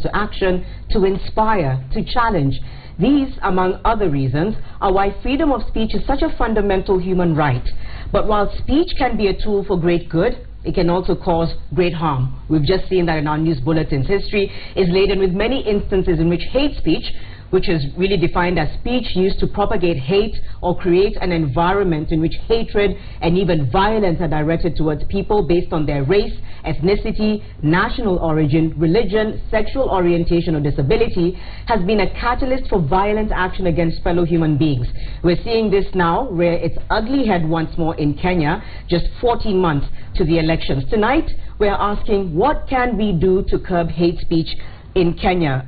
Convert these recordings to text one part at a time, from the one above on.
to action, to inspire, to challenge. These, among other reasons, are why freedom of speech is such a fundamental human right. But while speech can be a tool for great good, it can also cause great harm. We've just seen that in our news bulletins. History is laden with many instances in which hate speech, which is really defined as speech used to propagate hate or create an environment in which hatred and even violence are directed towards people based on their race, ethnicity, national origin, religion, sexual orientation or disability, has been a catalyst for violent action against fellow human beings. We're seeing this now rear its ugly head once more in Kenya, just 14 months to the elections. Tonight, we're asking, what can we do to curb hate speech in Kenya?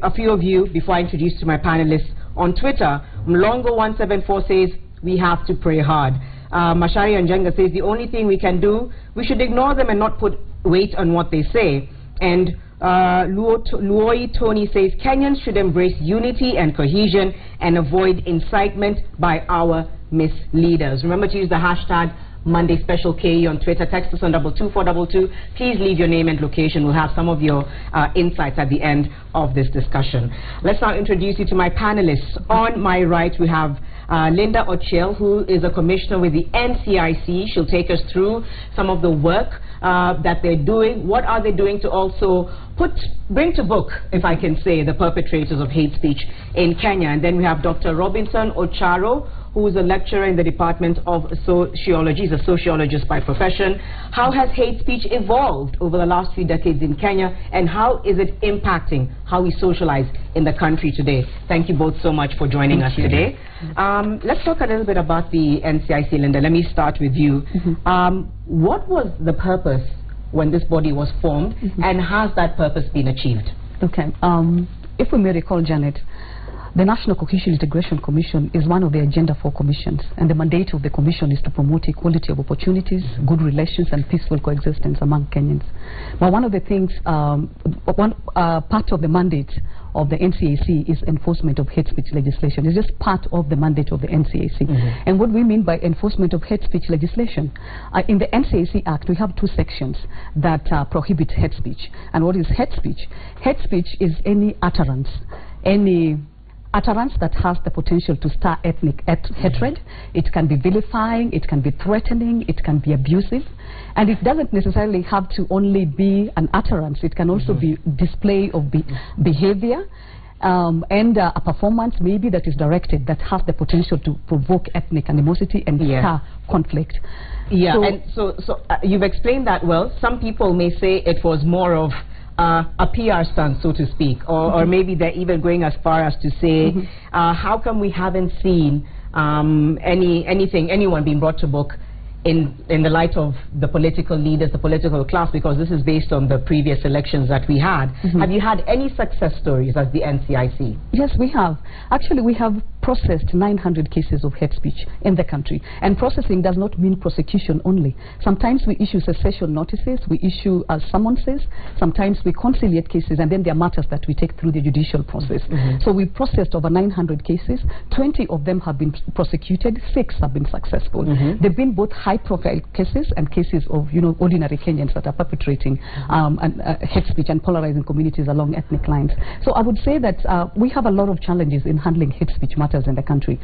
A few of you, before I introduce to my panelists on Twitter, Mlongo174 says, we have to pray hard. Mashari Anjenga says, the only thing we can do, we should ignore them and not put weight on what they say. And Luoi Tony says, Kenyans should embrace unity and cohesion and avoid incitement by our misleaders. Remember to use the hashtag Monday Special KE on Twitter. Text us on 22422. Please leave your name and location. We'll have some of your insights at the end of this discussion. Let's now introduce you to my panelists. On my right, we have Linda Ochiel, who is a commissioner with the NCIC. She'll take us through some of the work that they're doing. What are they doing to also bring to book, if I can say, the perpetrators of hate speech in Kenya? And then we have Dr. Robinson Ocharo, who is a lecturer in the Department of Sociology. He's a sociologist by profession. How has hate speech evolved over the last few decades in Kenya, and how is it impacting how we socialize in the country today? Thank you both so much for joining us today. Let's talk a little bit about the NCIC, Linda. Let me start with you. What was the purpose when this body was formed, and has that purpose been achieved? Okay. If we may recall, Janet, the National Cohesion Integration Commission is one of the Agenda 4 commissions, and the mandate of the commission is to promote equality of opportunities, good relations, and peaceful coexistence among Kenyans. But one of the things, part of the mandate of the NCAC is enforcement of hate speech legislation. It's just part of the mandate of the NCAC. And what we mean by enforcement of hate speech legislation, in the NCAC Act, we have 2 sections that prohibit hate speech. And what is hate speech? Hate speech is any utterance that has the potential to stir ethnic hatred. It can be vilifying, it can be threatening, it can be abusive, and it doesn't necessarily have to only be an utterance. It can also be display of behavior and a performance maybe that is directed, that has the potential to provoke ethnic animosity and stir conflict. So you've explained that well. Some people may say it was more of a PR stunt, so to speak, or maybe they're even going as far as to say, how come we haven't seen anyone being brought to book in the light of the political leaders, the political class, because this is based on the previous elections that we had. Have you had any success stories as the NCIC? Yes, we have. Actually, we have processed 900 cases of hate speech in the country. And processing does not mean prosecution only. Sometimes we issue cessation notices, we issue summonses, sometimes we conciliate cases, and then there are matters that we take through the judicial process. So we processed over 900 cases. 20 of them have been prosecuted, 6 have been successful. They've been both high-profile cases and cases of, ordinary Kenyans that are perpetrating hate speech and polarizing communities along ethnic lines. So I would say that we have a lot of challenges in handling hate speech matters in the country.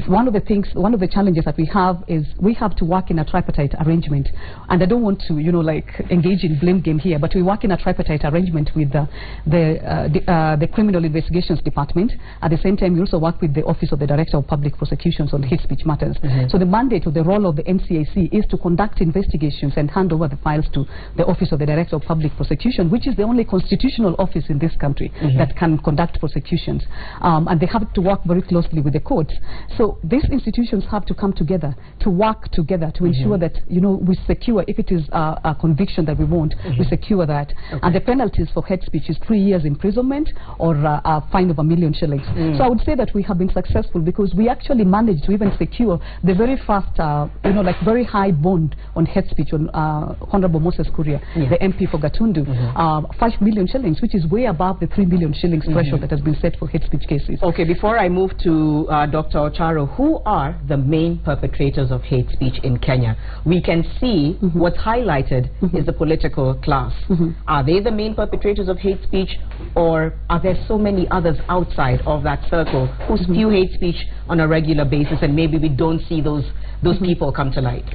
One of the challenges that we have is we have to work in a tripartite arrangement, and I don't want to engage in blame game here, but we work in a tripartite arrangement with the Criminal Investigations Department. At the same time, we also work with the Office of the Director of Public Prosecutions on hate speech matters. So the mandate or the role of the NCAC is to conduct investigations and hand over the files to the Office of the Director of Public Prosecution, which is the only constitutional office in this country that can conduct prosecutions, and they have to work very closely with the courts. So these institutions have to come together, to work together, to ensure that we secure, if it is a conviction that we want, we secure that. And the penalties for hate speech is 3 years imprisonment or a fine of 1 million shillings. So I would say that we have been successful because we actually managed to even secure the very first, very high bond on hate speech on Honorable Moses Kuria, the MP for Gatundu, 5 million shillings, which is way above the 3 million shillings threshold that has been set for hate speech cases. Okay, before I move to to Dr. Ocharo. Who are the main perpetrators of hate speech in Kenya? We can see what's highlighted is the political class. Are they the main perpetrators of hate speech, or are there so many others outside of that circle who spew hate speech on a regular basis, and maybe we don't see those people come to light?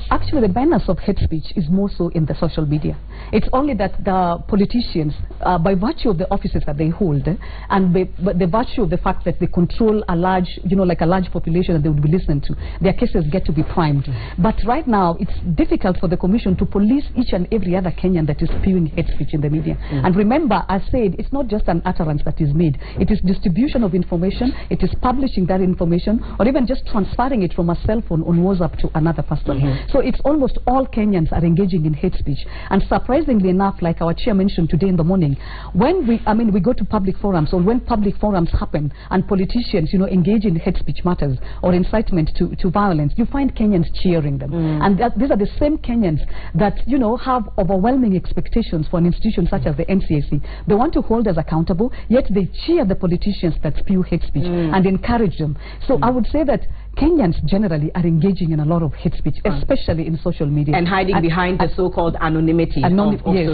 Actually, the menace of hate speech is more so in the social media. It's only that the politicians, by virtue of the offices that they hold, and by the virtue of the fact that they control a large, like a large population that they would be listening to, their cases get to be primed. But right now, it's difficult for the Commission to police each and every other Kenyan that is spewing hate speech in the media. And remember, I said, it's not just an utterance that is made. It is distribution of information, it is publishing that information, or even just transferring it from a cell phone on WhatsApp to another person. So it's almost all Kenyans are engaging in hate speech. And surprisingly enough, like our chair mentioned today in the morning, when we go to public forums, or when public forums happen and politicians, engage in hate speech matters or incitement to violence, you find Kenyans cheering them. And these are the same Kenyans that, have overwhelming expectations for an institution such as the NCAC. They want to hold us accountable, yet they cheer the politicians that spew hate speech and encourage them. So I would say that Kenyans generally are engaging in a lot of hate speech, especially in social media. And hiding behind the so-called anonymity of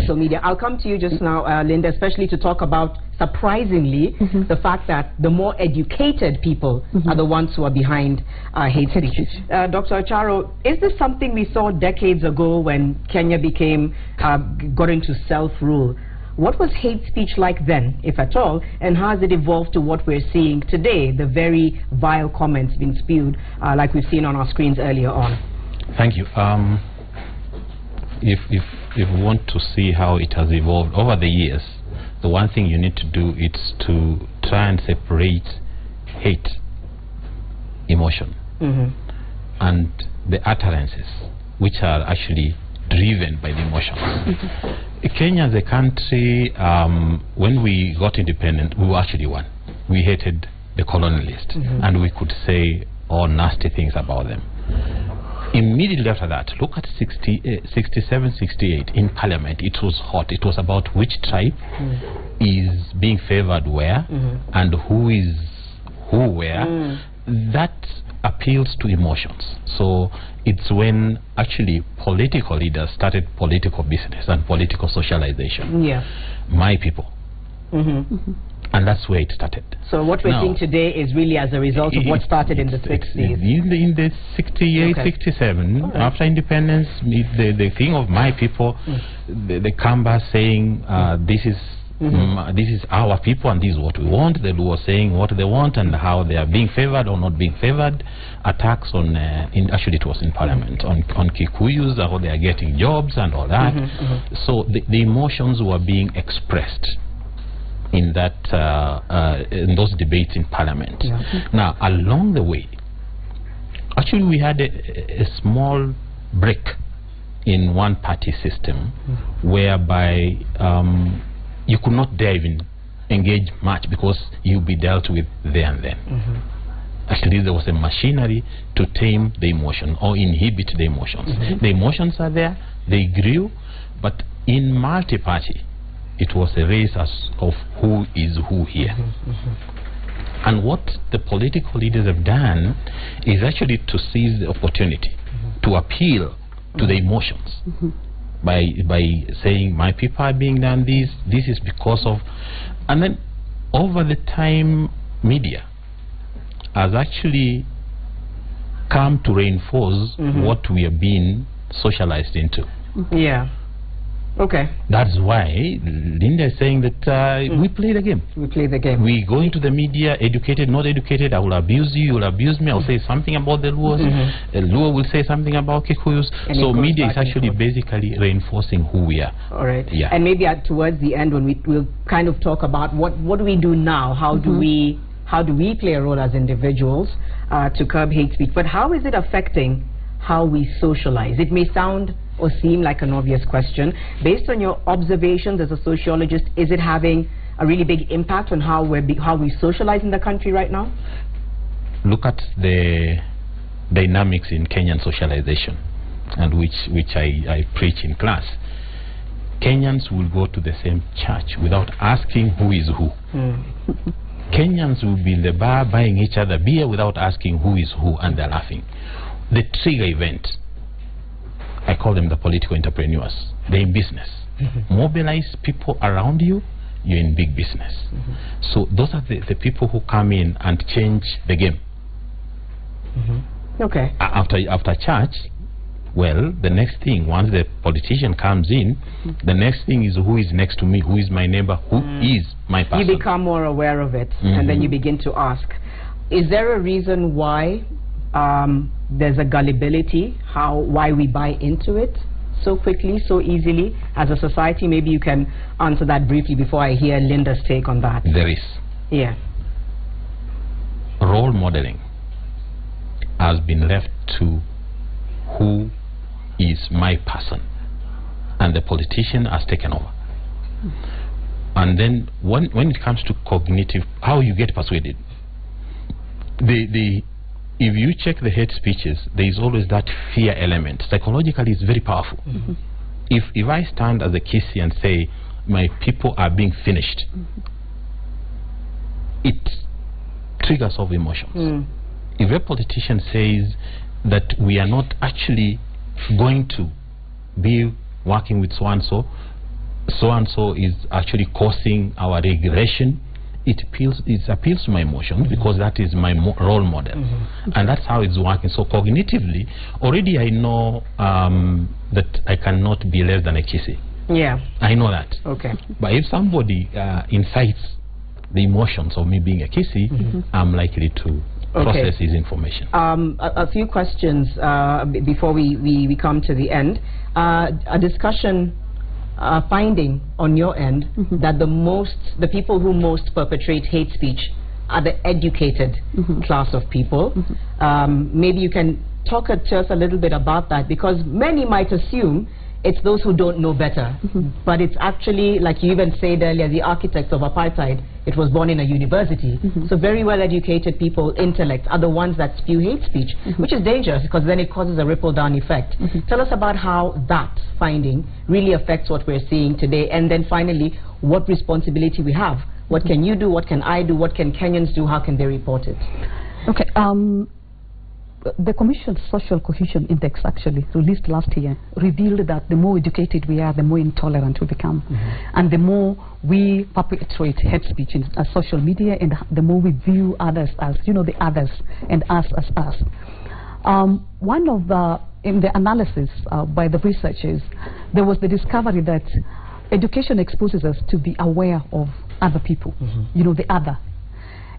social media. I'll come to you just now, Linda, especially to talk about, surprisingly, the fact that the more educated people are the ones who are behind hate speech. Dr. Ocharo, is this something we saw decades ago when Kenya got into self-rule? What was hate speech like then, if at all, and how has it evolved to what we're seeing today, the very vile comments being spewed, like we've seen on our screens earlier on? Thank you. If we want to see how it has evolved over the years, the one thing you need to do is to try and separate hate, emotion, and the utterances, which are actually driven by the emotions. Kenya as a country, when we got independent, we were actually one. We hated the colonialists, and we could say all nasty things about them. Immediately after that, look at 67, 68 in Parliament. It was hot. It was about which tribe is being favored where, and who is who where. That appeals to emotions. So it's when actually political leaders started political business and political socialization. My people. And that's where it started. So what we're seeing today is really as a result of what started in the 60s. In the 68, 67, after independence, the thing of my people, the Kamba saying this is our people and this is what we want. The Luo saying what they want and how they are being favored or not being favored. Attacks on, actually it was in Parliament, on Kikuyus, how they are getting jobs and all that. So the emotions were being expressed in that in those debates in Parliament. Now, along the way, actually we had a small break in one-party system whereby you could not dare even engage much because you'll be dealt with there and then. Actually, there was a machinery to tame the emotion or inhibit the emotions. The emotions are there, they grew, but in multi-party, it was a race of who is who here. And what the political leaders have done is actually to seize the opportunity to appeal to the emotions by saying my people are being done this is because of, and then over the time media has actually come to reinforce what we are being socialized into. Okay. That's why Linda is saying that we play the game. We play the game. We go into the media, educated, not educated. I will abuse you, you will abuse me. I'll say something about the Luos. The Luo will say something about Kikuyus. So media is actually basically reinforcing who we are. All right. And maybe towards the end, when we'll kind of talk about what do we do now? How do we play a role as individuals to curb hate speech? But how is it affecting how we socialize? It may sound or seem like an obvious question. Based on your observations as a sociologist, is it having a really big impact on how we socialize in the country right now? Look at the dynamics in Kenyan socialization, and which I preach in class. Kenyans will go to the same church without asking who is who. Kenyans will be in the bar buying each other beer without asking who is who, and they're laughing. The trigger event, I call them the political entrepreneurs. They're in business. Mobilize people around you, you're in big business. So those are the people who come in and change the game. Okay. After church, well, the next thing, once the politician comes in, the next thing is who is next to me, who is my neighbor, who is my person. You become more aware of it, and then you begin to ask, is there a reason why there's a gullibility, why we buy into it so quickly, so easily as a society? Maybe you can answer that briefly before I hear Linda's take on that. There is. Yeah. Role modeling has been left to who is my person, and the politician has taken over. And then when it comes to cognitive, how you get persuaded, if you check the hate speeches, there is always that fear element. Psychologically, it's very powerful. If I stand as a Kissi and say my people are being finished, it triggers off emotions. If a politician says that we are not actually going to be working with so-and-so is actually causing our regression, it appeals to my emotions, because that is my role model. And that's how it's working. So cognitively, already I know that I cannot be less than a Kissi. Yeah. I know that. Okay. But if somebody incites the emotions of me being a Kissi, I'm likely to process his information. A few questions before we come to the end. A discussion finding on your end that the people who most perpetrate hate speech are the educated class of people. Maybe you can talk to us a little bit about that, because many might assume it's those who don't know better, but it's actually, like you even said earlier, the architects of apartheid. It was born in a university. So very well educated people, intellects, are the ones that spew hate speech, which is dangerous, because then it causes a ripple down effect. Tell us about how that finding really affects what we're seeing today, and then finally, what responsibility we have. What can you do? What can I do? What can Kenyans do? How can they report it? Okay. The Commission's Social Cohesion Index, actually released last year, revealed that the more educated we are, the more intolerant we become, and the more we perpetrate hate speech in social media, and the more we view others as, the others, and us as us. One of in the analysis by the researchers, there was the discovery that education exposes us to be aware of other people, the other.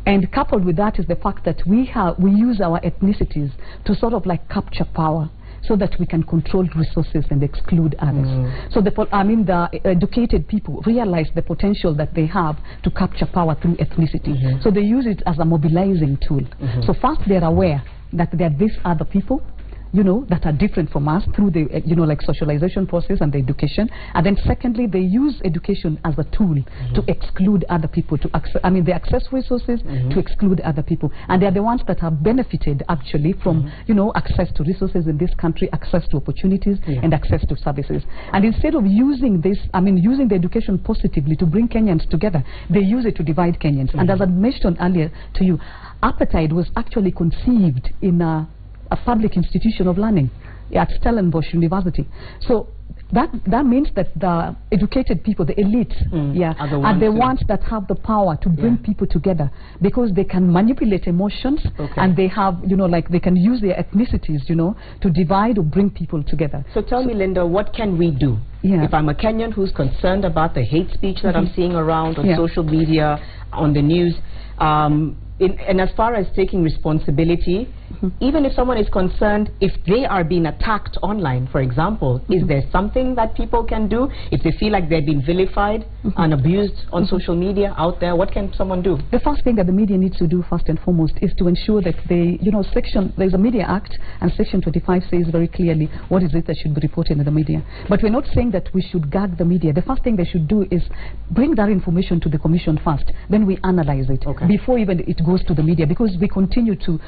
And coupled with that is the fact that we use our ethnicities to sort of like capture power, so that we can control resources and exclude others. So the educated people realize the potential that they have to capture power through ethnicity. So they use it as a mobilizing tool. So first they're aware that there are these other people, that are different from us through the, like socialization process and the education. And then secondly, they use education as a tool to exclude other people, they access resources to exclude other people. And they're the ones that have benefited actually from, access to resources in this country, access to opportunities, and access to services. And instead of using this, using the education positively to bring Kenyans together, they use it to divide Kenyans. And as I mentioned earlier to you, apartheid was actually conceived in a public institution of learning at Stellenbosch University. So that means that the educated people, the elite, are the ones that have the power to bring people together, because they can manipulate emotions, and they have, they can use their ethnicities, to divide or bring people together. So tell me, Linda, what can we do? If I'm a Kenyan who's concerned about the hate speech that I'm seeing around on social media, on the news, and as far as taking responsibility, even if someone is concerned, if they are being attacked online, for example, is there something that people can do if they feel like they're being vilified and abused on social media out there? What can someone do? The first thing that the media needs to do first and foremost is to ensure that they, there's a Media Act, and Section 25 says very clearly what is it that should be reported in the media. But we're not saying that we should gag the media. The first thing they should do is bring that information to the Commission first. Then we analyze it before even it goes to the media, because we continue to,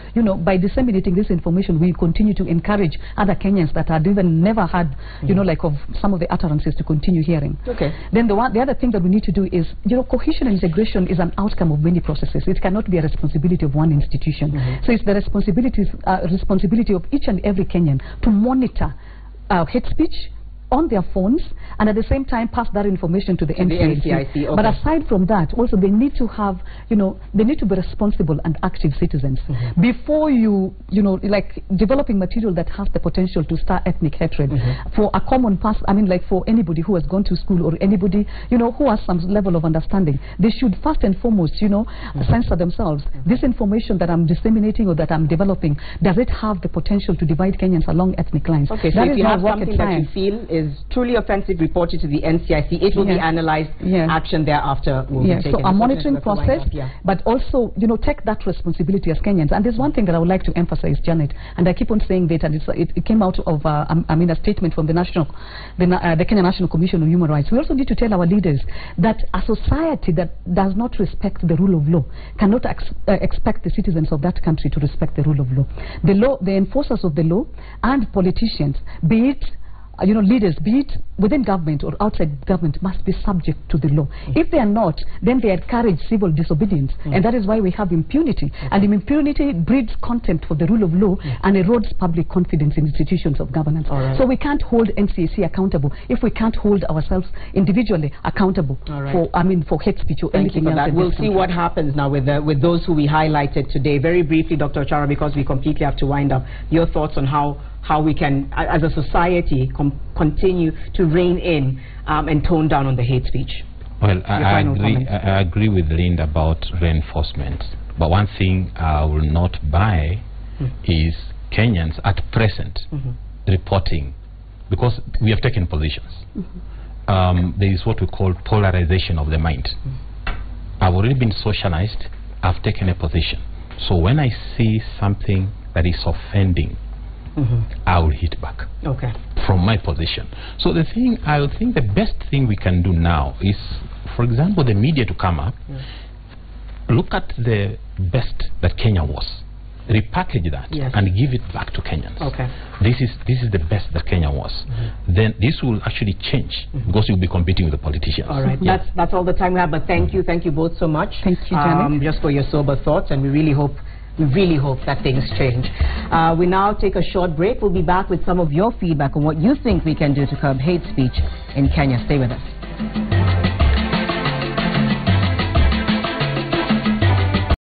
by disseminating this information, we continue to encourage other Kenyans that had even never had, you know, like of some of the utterances to continue hearing. Okay. Then the other thing that we need to do is, you know, cohesion and integration is an outcome of many processes. It cannot be a responsibility of one institution. So it's the responsibility of each and every Kenyan to monitor hate speech on their phones, and at the same time pass that information to the NCIC. Okay. But aside from that, also they need to have, you know, they need to be responsible and active citizens before you know, like developing material that has the potential to stir ethnic hatred for a common person. I mean, like for anybody who has gone to school or anybody, you know, who has some level of understanding. They should first and foremost, you know, censor themselves. This information that I'm disseminating or that I'm developing, does it have the potential to divide Kenyans along ethnic lines? Okay, so if you have something that you feel is truly offensive, report it to the NCIC. It will be analyzed. Action thereafter will be taken. So a monitoring process, but also, you know, take that responsibility as Kenyans. And there's one thing that I would like to emphasize, Janet, and I keep on saying that, and it came out of, I mean, a statement from the Kenya National Commission on Human Rights. We also need to tell our leaders that a society that does not respect the rule of law cannot expect the citizens of that country to respect the rule of law. The enforcers of the law and politicians, be it, you know, leaders, be it within government or outside government, must be subject to the law. If they are not, then they encourage civil disobedience, and that is why we have impunity. And impunity breeds contempt for the rule of law and erodes public confidence in institutions of governance. So we can't hold NCAC accountable if we can't hold ourselves individually accountable for, I mean, for hate speech or anything else. We'll see what happens now with those who we highlighted today. Very briefly, Dr. Ochara, because we completely have to wind up, your thoughts on how we can, as a society, continue to rein in and tone down on the hate speech. Well, I agree with Linda about reinforcement. But one thing I will not buy is Kenyans at present reporting, because we have taken positions. There is what we call polarization of the mind. I've already been socialized. I've taken a position. So when I see something that is offending, I will hit back from my position. So I think the best thing we can do now is, for example, the media to come up, look at the best that Kenya was, repackage that and give it back to Kenyans. This is the best that Kenya was. Then this will actually change because you'll be competing with the politicians. All right, that's all the time we have. But thank you both so much. Thank you, Janet. Just for your sober thoughts, and we really hope that things change. We now take a short break. We'll be back with some of your feedback on what you think we can do to curb hate speech in Kenya. Stay with us.